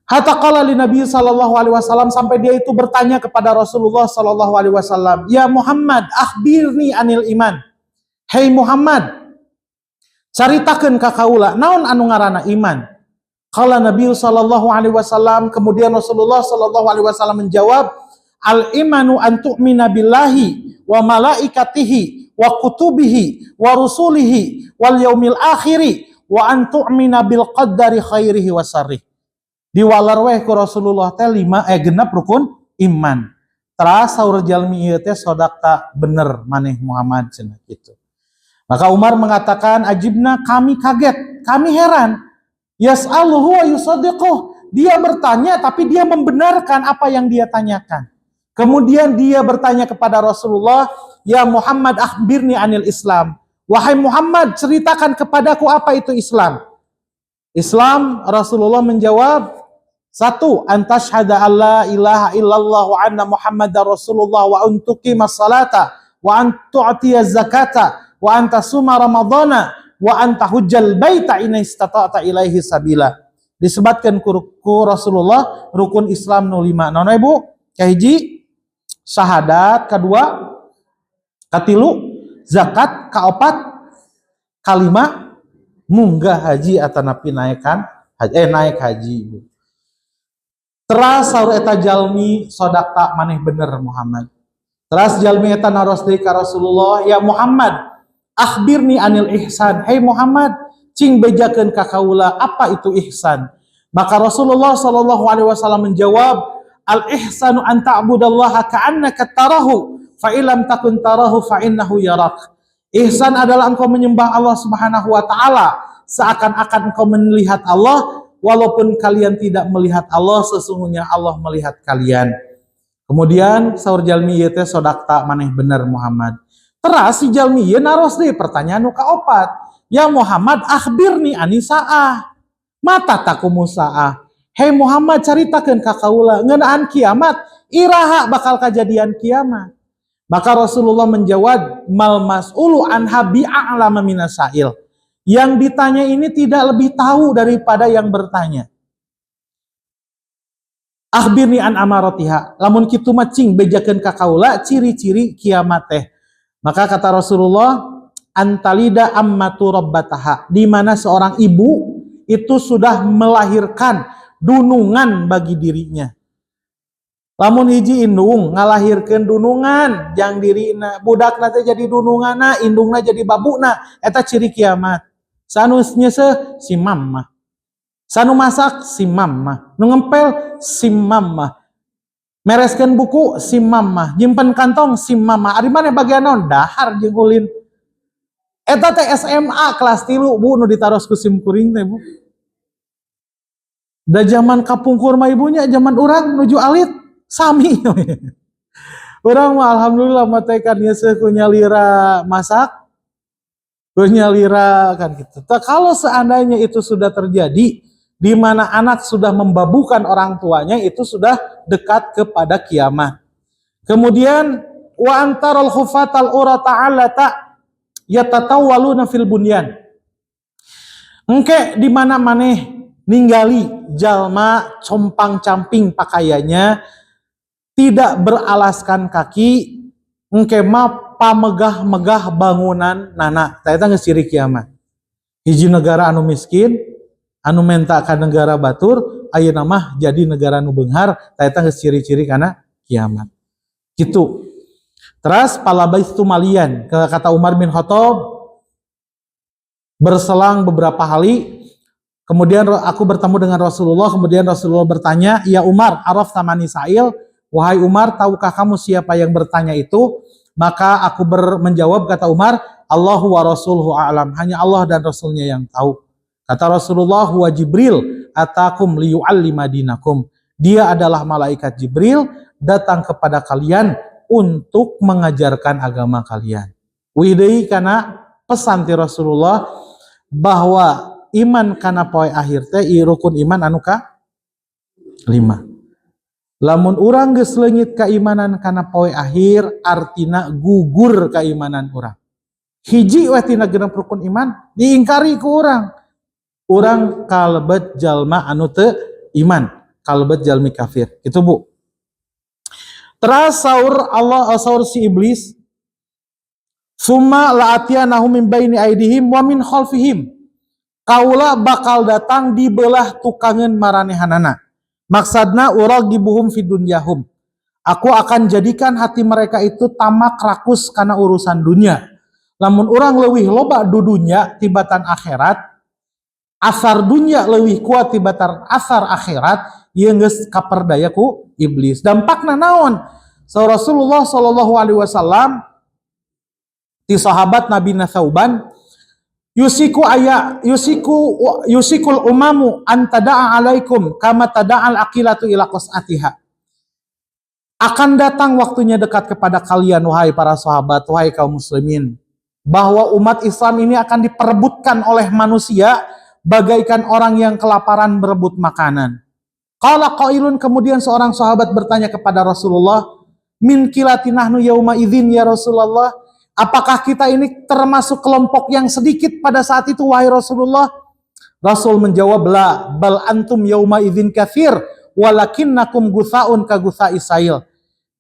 Speaker 1: Hatta qala li Nabi sallallahu alaihi wasallam, sampai dia itu bertanya kepada Rasulullah sallallahu alaihi wasallam, "Ya Muhammad, akhbirni anil iman." Hei Muhammad, caritakeun ka kaula naon anu ngaranna iman. Qala Nabi sallallahu alaihi wasallam, kemudian Rasulullah sallallahu alaihi wasallam menjawab, al-imanu an tu'mina billahi wa malaikatihi wa kutubihi wa rusulihi wal yaumil akhiri wa an tu'mina bil qaddari khairihi wa sarrih. Diwalarweh ku Rasulullah teh genep rukun iman. Teras saur jalmi ieu teh sodaqta bener maneh Muhammad cenah kitu. Maka Umar mengatakan, ajibna, kami kaget, kami heran. Yas'aluhu wa yusaddiquh. Dia bertanya tapi dia membenarkan apa yang dia tanyakan. Kemudian dia bertanya kepada Rasulullah, ya Muhammad akhbirni anil Islam. Wahai Muhammad, ceritakan kepadaku apa itu Islam. Islam, Rasulullah menjawab, satu, antashhada alla ilaha illallah wa anna Muhammadar Rasulullah wa antuqimas salata wa antu'tiyaz zakata wa antasuma ramadhana wa antahujjal baita in istata'ta ilaihi sabila. Disebutkan ku Rasulullah rukun Islam nu 5. Naon Ibu? Kahiji syahadat, kedua katilu zakat, kaopat kalima munggah haji atanapi naik haji. Teras saur eta jalmi sodaqta maneh bener Muhammad. Teras jalmi eta naros deui ka Rasulullah, ya Muhammad akhbirni anil ihsan. Hei Muhammad, cing bejakeun ka kaula apa itu ihsan. Maka Rasulullah sallallahu alaihi wasallam menjawab, al ihsanu an ta'budallaha ka'annaka tarahu fa illam takun tarahu fa innahu yarak. Ihsan adalah engkau menyembah Allah Subhanahu wa taala seakan-akan engkau melihat Allah, walaupun kalian tidak melihat Allah, sesungguhnya Allah melihat kalian. Kemudian saur jalmi ieu teh sodaqta maneh bener Muhammad. Teras si jalmi ieu naros deui pertanyaan nu kaopat. Ya Muhammad akhbirni anisaah. Mata takumu saah. Hei Muhammad, caritakeun ka kaula ngeunaan kiamat, iraha bakal kejadian kiamat. Maka Rasulullah menjawab, mal mas'ulu anha bi'a'lama minasail. Yang ditanya ini tidak lebih tahu daripada yang bertanya. Akhbirni an amaratiha. Lamun kitu mah cing bejakeun ka kaula ciri-ciri kiamat teh. Maka kata Rasulullah, antalida ammatu rabbataha, di mana seorang ibu itu sudah melahirkan dunungan bagi dirinya. Lamun hiji indung ngalahirkeun dunungan jang dirina, budakna teh jadi dununganna, indungna jadi babuna, eta ciri kiamat. Sanu nyeseh si mamah. Sanu masak si mamah. Nu ngempel si mamah. Mereskeun buku si mamah, nyimpen kantong si mamah. Ari mane bagian naon? Dahar jeung ulin. Eta teh SMA kelas 3 Bu nu ditaros ku sim kuring teh Bu. Da zaman kapungkur mah ibunya, zaman urang nuju alit sami. Urang mah alhamdulillah mah teh kan nyeseh ku nyalira masak, ku nyalira kan gitu. Kalau seandainya itu sudah terjadi, di mana anak sudah membabukan orang tuanya, itu sudah dekat kepada kiamat. Kemudian wa antaral khufatal urata alata yatatawwaluna fil bunyan. Engke di mana maneh ningali jalma compang-camping pakaiannya, tidak beralaskan kaki, engke mah pamegah-megah bangunan nana. Eta geus ciri kiamat. Hiji negara anu miskin, anu menta ka negara batur, ayeuna mah jadi negara nu beunghar, eta geus ciri-ciri kana kiamat. Gitu. Terus palabaistu malian, kata Umar bin Khattab, berselang beberapa hari, kemudian aku bertemu dengan Rasulullah, kemudian Rasulullah bertanya, ya Umar, araf tamani sa'il, wahai Umar, tahukah kamu siapa yang bertanya itu? Maka aku menjawab, kata Umar, Allahu wa rasuluhu a'lam, hanya Allah dan Rasulnya yang tahu. Kata Rasulullah, huwa Jibril atakum liyu'allima dinakum. Dia adalah malaikat Jibril, datang kepada kalian untuk mengajarkan agama kalian. Widei kana pesan ti Rasulullah bahwa iman kana poe akhir teh rukun iman anu ka 5. Lamun urang geus leungit keimanan kana poe akhir, artina gugur keimanan urang. Hiji we tina genep rukun iman diingkari ku urang. Urang kalebet jalma anu teu iman, kalebet jalmi kafir. Itu Bu. Teras saur si iblis, summa la'atiyanahum min baini aidihim wa min khalfihim. Kaula bakal datang di belah tukangan maranehanana. Maksudna uragibuhum fid dunyahum. Aku akan jadikan hati mereka itu tamak rakus karena urusan dunia. Lamun urang leuwih loba dudunya tibatan akhirat, asar dunya leuwih kuat tibatan asar akhirat, ieu geus kaperdaya ku iblis. Dampakna naon? So Rasulullah Shallallahu Alaihi Wasallam di sahabat Nabi Nathauban yusikul umamu antada'a alaikum kama tada'al akilatu ila qas'atiha. Akan datang waktunya dekat kepada kalian wahai para sahabat, wahai kaum muslimin, bahwa umat Islam ini akan diperebutkan oleh manusia bagaikan orang yang kelaparan berebut makanan. Qala qailun, kemudian seorang sahabat bertanya kepada Rasulullah, min kilati nahnu yauma idzin ya Rasulullah, apakah kita ini termasuk kelompok yang sedikit pada saat itu wahai Rasulullah? Rasul menjawab, la bal antum yauma idzin katsir walakinnakum gutsaun ka gutsa'is sail.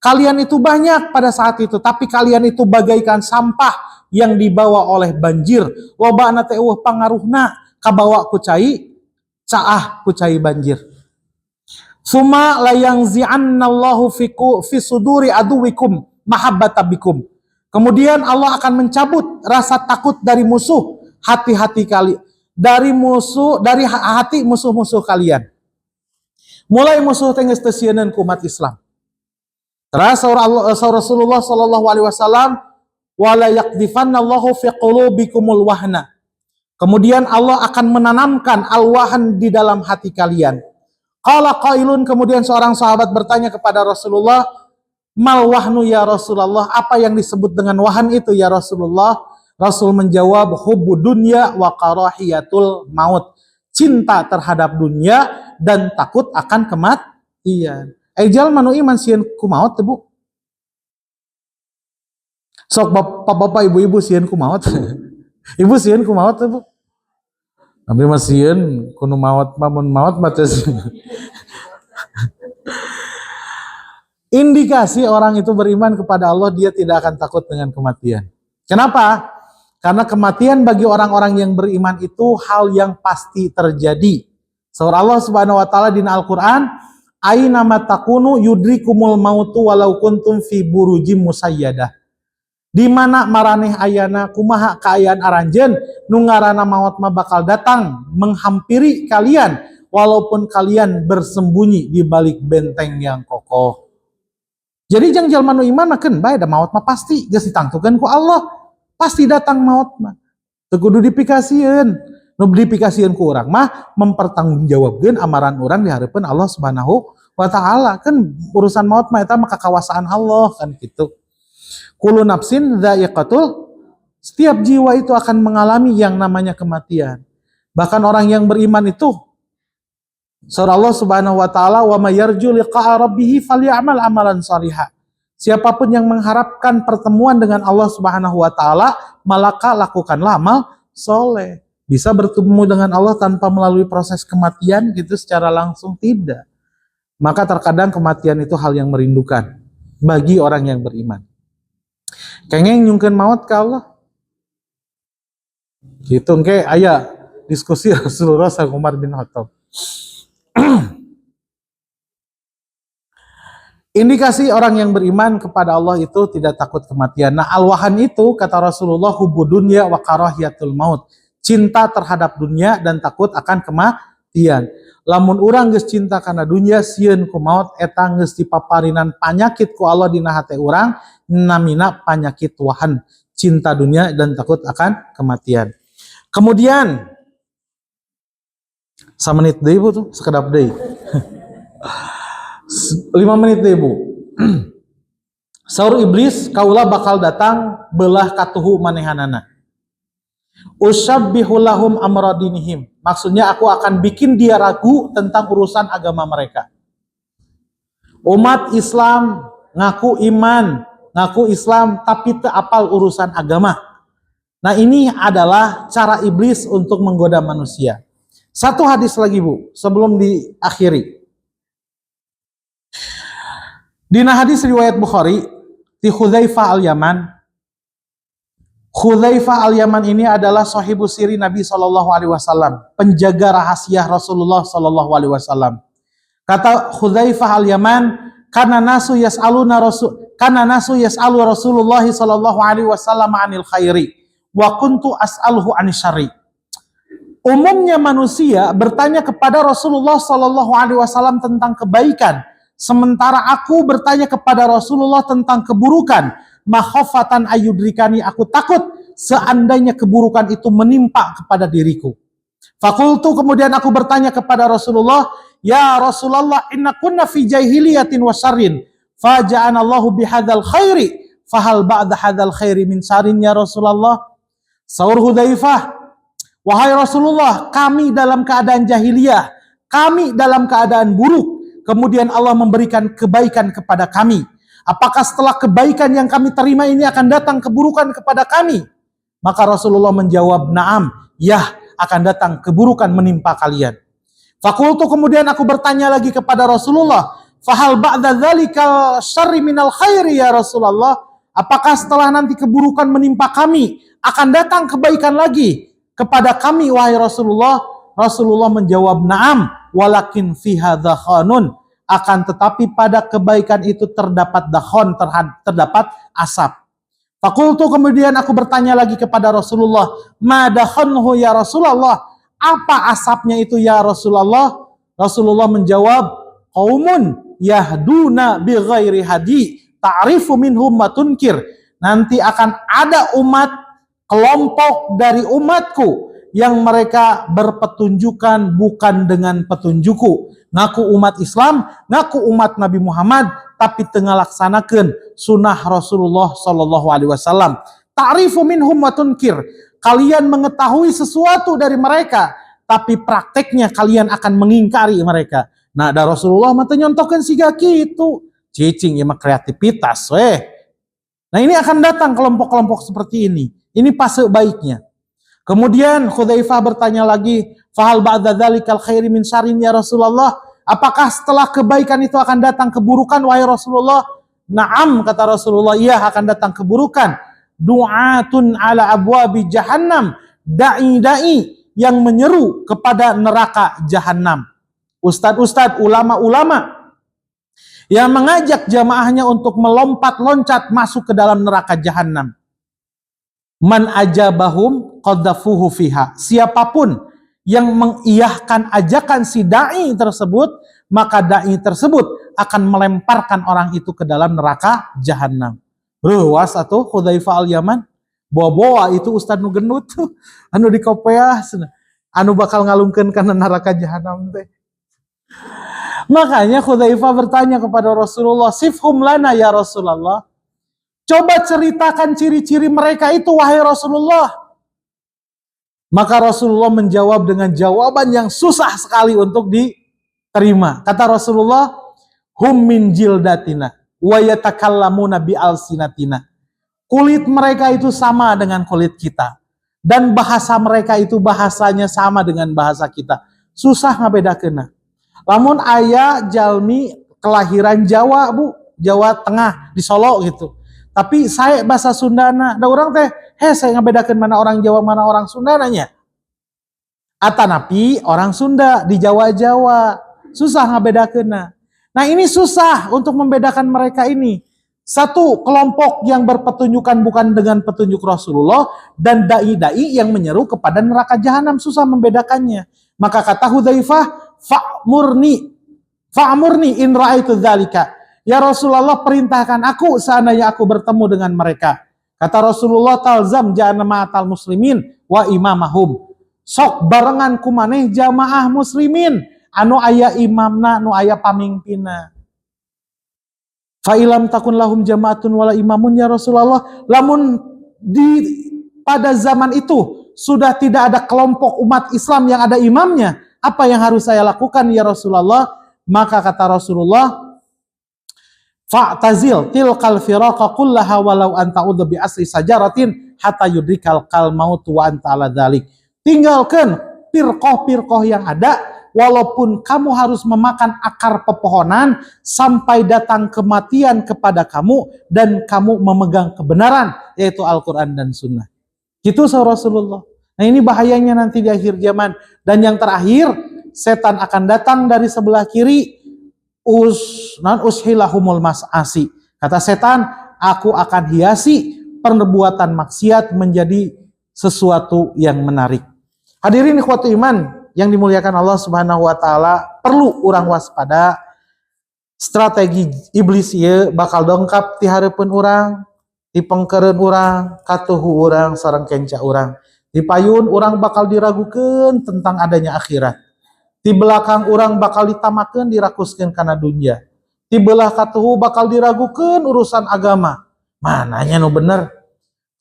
Speaker 1: Kalian itu banyak pada saat itu, tapi kalian itu bagaikan sampah yang dibawa oleh banjir. Wabana teh pangaruhna kabawa ku cai, caah ku cai banjir. Suma layang zi'annallahu fi suduri aduwikum mahabbata bikum. Kemudian Allah akan mencabut rasa takut dari musuh hati-hati kali, dari hati musuh-musuh kalian. Mulai musuh tengges tesieun ku umat Islam. Terus Rasulullah Shallallahu Alaihi Wasallam, wala yakdifannallahu fi qulubikumul wahna. Kemudian Allah akan menanamkan al-wahan di dalam hati kalian. Qala qailun, kemudian seorang sahabat bertanya kepada Rasulullah, mal wahnu ya Rasulullah, apa yang disebut dengan wahan itu ya Rasulullah? Rasul menjawab, hubbu dunya wa karahiyatul maut. Cinta terhadap dunia dan takut akan kematian. Ejal manu iman sieun ku maut teh Bu? Sok bapak ibu-ibu sieun ku maut. Ibu sieun ku maut teh Bu? Abdi mah sieun kudu maot mun maot mah teh. Indikasi orang itu beriman kepada Allah, dia tidak akan takut dengan kematian. Kenapa? Karena kematian bagi orang-orang yang beriman itu hal yang pasti terjadi. Surah Allah Subhanahu wa taala di Al-Qur'an, aina matakunu yudrikumul mautu walau kuntum fi burujim musayyadah. Di mana maraneh ayana kumaha kaayaan aranjeun nu ngaranna maut mah bakal datang menghampiri kalian walaupun kalian bersembunyi di balik benteng yang kokoh. Jadi jeung jalma nu iman keun bae da maut mah pasti geus ditangtukeun ku Allah, pasti datang maut mah. Teu kudu dipikasieun. Nu dipikasieun ku urang mah mempertanggungjawabkeun amaran urang di hareupeun Allah Subhanahu wa taala. Kan urusan maut mah eta mah kakawasan Allah kan gitu. Kullu nafsin dha'iqatul, setiap jiwa itu akan mengalami yang namanya kematian. Bahkan orang yang beriman itu, surah Allah Subhanahu wa taala, wa may yarju liqa'a rabbih falyamal amalan shaliha. Siapapun yang mengharapkan pertemuan dengan Allah Subhanahu wa taala, maka lakukanlah amal soleh. Bisa bertemu dengan Allah tanpa melalui proses kematian gitu secara langsung? Tidak. Maka terkadang kematian itu hal yang merindukan bagi orang yang beriman. Kengeng nyungkeun maut ka Allah. Gitu engke aya diskusi Rasulullah sareng Umar bin Khattab. Indikasi orang yang beriman kepada Allah itu tidak takut kematian. Nah, al-wahan itu kata Rasulullah hubbu dunya wa karahiyatul maut. Cinta terhadap dunia dan takut akan kematian. Lamun urang geus cinta kana dunia sieun ku maut eta geus dipaparinan panyakit ku Allah dina hate urang, namina panyakit wahan, cinta dunia dan takut akan kematian. Kemudian 1 menit deui Bu tuh, sekedap deui. 5 menit deui Bu. Saur iblis, kaula bakal datang belah katuhu manehanana. Usabbihu lahum amradinihim. Maksudnya aku akan bikin dia ragu tentang urusan agama mereka. Umat Islam ngaku iman, ngaku Islam tapi teu apal urusan agama. Nah, ini adalah cara iblis untuk menggoda manusia. Satu hadis lagi Bu, sebelum diakhiri. Dina hadis riwayat Bukhari, di Hudzaifah al-Yaman. Hudzaifah al-Yaman ini adalah sahibu siri Nabi SAW, penjaga rahasia Rasulullah SAW. Kata Hudzaifah al-Yaman, kana nasu yas'alu Rasulullah SAW anil khairi, wa kuntu as'aluhu anil syarri. Umumnya manusia bertanya kepada Rasulullah SAW tentang kebaikan, sementara aku bertanya kepada Rasulullah tentang keburukan, makhofatan ayudrikani, aku takut seandainya keburukan itu menimpa kepada diriku. Fakultu, kemudian aku bertanya kepada Rasulullah, ya Rasulullah, inna kunna fi jahiliyatin wa syarrin, faja'anallahu bihadzal khairi, fahal ba'da hadzal khairi min syarrin ya Rasulullah. Saur Hudzaifah, wahai Rasulullah, kami dalam keadaan jahiliyah, kami dalam keadaan buruk, kemudian Allah memberikan kebaikan kepada kami. Apakah setelah kebaikan yang kami terima ini akan datang keburukan kepada kami? Maka Rasulullah menjawab, na'am, ya, akan datang keburukan menimpa kalian. Fakultu, kemudian aku bertanya lagi kepada Rasulullah, fahal ba'da dzalikal syarri minal khairi ya Rasulullah? Apakah setelah nanti keburukan menimpa kami akan datang kebaikan lagi kepada kami wahai Rasulullah? Rasulullah menjawab, na'am, walakin fiha dakhanun, akan tetapi pada kebaikan itu terdapat dakhon, terdapat asap. Fakultu, kemudian aku bertanya lagi kepada Rasulullah, ma dakhonhu ya Rasulullah? Apa asapnya itu ya Rasulullah? Rasulullah menjawab, qaumun yahduna bi ghairi hadi, ta'rifu minhum ma tunkir. Nanti akan ada umat, kelompok dari umatku yang mereka berpetunjukan bukan dengan petunjukku. Ngaku umat Islam, ngaku umat Nabi Muhammad, tapi tengah laksanakan sunnah Rasulullah Sallallahu Alaihi Wasallam. Ta'rifu minhum wa tunkir. Kalian mengetahui sesuatu dari mereka, tapi prakteknya kalian akan mengingkari mereka. Nah, ada Rasulullah mata nyontohkan siga gitu. Cicing ya kreativitas, Nah, ini akan datang kelompok-kelompok seperti ini. Ini fase baiknya. Kemudian Hudzaifah bertanya lagi, fahal ba'da dzalikal khairi min syarrin ya Rasulullah? Apakah setelah kebaikan itu akan datang keburukan wahai Rasulullah? Na'am, kata Rasulullah, iya akan datang keburukan. Du'atun ala abwabi jahannam, da'i-da'i yang menyeru kepada neraka jahannam. Ustadz-ustadz, ulama-ulama yang mengajak jamaahnya untuk melompat-loncat masuk ke dalam neraka jahannam. Man ajabahum qadzafuhu fiha. Siapapun yang mengiyahkan ajakan si dai tersebut, maka dai tersebut akan melemparkan orang itu ke dalam neraka jahanam. Ruas atau Hudzaifah al-Yaman, bawa-bawa itu ustad nu gendut anu di kopeah anu bakal ngalungkeun kana neraka jahanam teh. Makanya Hudzaifah bertanya kepada Rasulullah, sifhum lana ya Rasulullah. Coba ceritakan ciri-ciri mereka itu wahai Rasulullah. Maka Rasulullah menjawab dengan jawaban yang susah sekali untuk diterima. Kata Rasulullah, hum min jildatina wa yatakallamuna bi alsinatina. Kulit mereka itu sama dengan kulit kita, dan bahasa mereka itu bahasanya sama dengan bahasa kita. Susah ngabedakeunna. Lamun aya jalmi kelahiran Jawa, Bu, Jawa Tengah di Solo gitu. Tapi saya bahasa Sundana, ada orang teh, saya ngebedakan mana orang Jawa, mana orang Sundananya. Atanapi orang Sunda di Jawa-Jawa, susah ngebedakan. Nah ini susah untuk membedakan mereka ini. Satu kelompok yang berpetunjukan bukan dengan petunjuk Rasulullah, dan dai-dai yang menyeru kepada neraka jahanam, susah membedakannya. Maka kata Hudzaifah, fa'murni in ra'aitu dzalika. Ya Rasulullah, perintahkan aku seandainya aku bertemu dengan mereka. Kata Rasulullah, talzam jama'atal muslimin wa imamahum. Sok barengan kumaneh jamaah muslimin anu aya imamna, anu aya pamimpinna. Fa ilam takun lahum jama'atun wala imamun ya Rasulullah. Lamun pada zaman itu sudah tidak ada kelompok umat Islam yang ada imamnya, apa yang harus saya lakukan ya Rasulullah? Maka kata Rasulullah, fa'tazil tilkal firaqa kullaha walau anta udhu bi asli sajaratin hatta yudrikal kal maut wa anta ala dzalik. Tinggalkan pirqoh-pirqoh yang ada, walaupun kamu harus memakan akar pepohonan sampai datang kematian kepada kamu dan kamu memegang kebenaran, yaitu Al-Quran dan Sunnah. Gitu Rasulullah. Nah ini bahayanya nanti di akhir zaman. Dan yang terakhir, setan akan datang dari sebelah kiri, ushilahumul mas'asi. Kata setan, aku akan hiasi perbuatan maksiat menjadi sesuatu yang menarik. Hadirin ikhwatu iman yang dimuliakan Allah Subhanahu wa taala, perlu orang waspada Strategi iblis ieu bakal dongkap ti hareupeun urang, ti pengkeureun urang, katuhu urang sareng kenca urang. Di payun urang bakal diragukeun tentang adanya akhirat. Di belakang urang bakal ditamakeun dirakuskeun kana dunya. Di belah katuhu bakal diragukeun urusan agama. Mananya nu bener?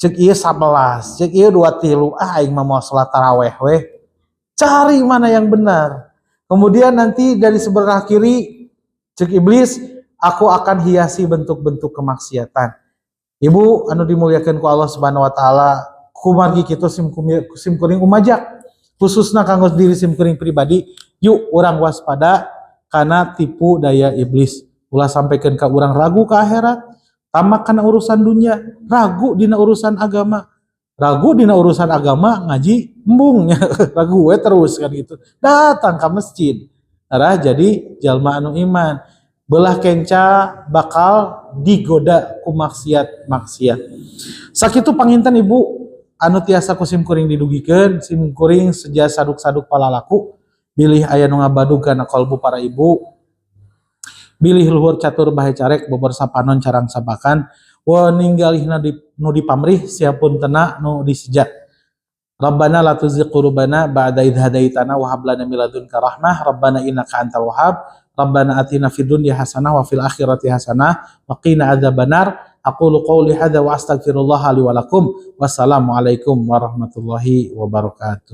Speaker 1: Cek ieu 11, cek ieu 23, aing mah moal salat tarawih weh. Cari mana yang benar. Kemudian nanti dari sebelah kiri cek iblis, aku akan hiasi bentuk-bentuk kemaksiatan. Ibu anu dimuliakeun ku Allah Subhanahu wa taala, kumargi kitu sim kuring umajak. Khususna kanggo diri sim kuring pribadi, yuk urang waspada kana tipu daya iblis. Ulah sampaikan ka urang ragu ke akhirat, tamak kana urusan dunia, ragu dina urusan agama. Ragu dina urusan agama ngaji embungnya, ragu we terus kan gitu. Datang ke masjid. Arah jadi jalma anu iman. Belah kenca bakal digoda ku maksiat. Sakitu panginten ibu anu tiasa ku sim kuring didugikeun, sim kuring seja saduk-saduk palalaku, bilih aya nu ngabadug kana kalbu para ibu. Bilih luhur catur bahe carek bobor sapanon carang sabakan, wa ninggalihna nu dipamrih siapun tena nu disejak. Rabbana la tuzigh qulubana ba'da idh hadaitana wa hab lana min ladunka rahmah. Rabbana innaka antal wahhab. Rabbana atina fid dunya hasanah wa fil akhirati hasanah wa qina adzabannar. Aqulu qouli hadza wa astaghfirullah li wa lakum. Wassalamualaikum warahmatullahi wabarakatuh.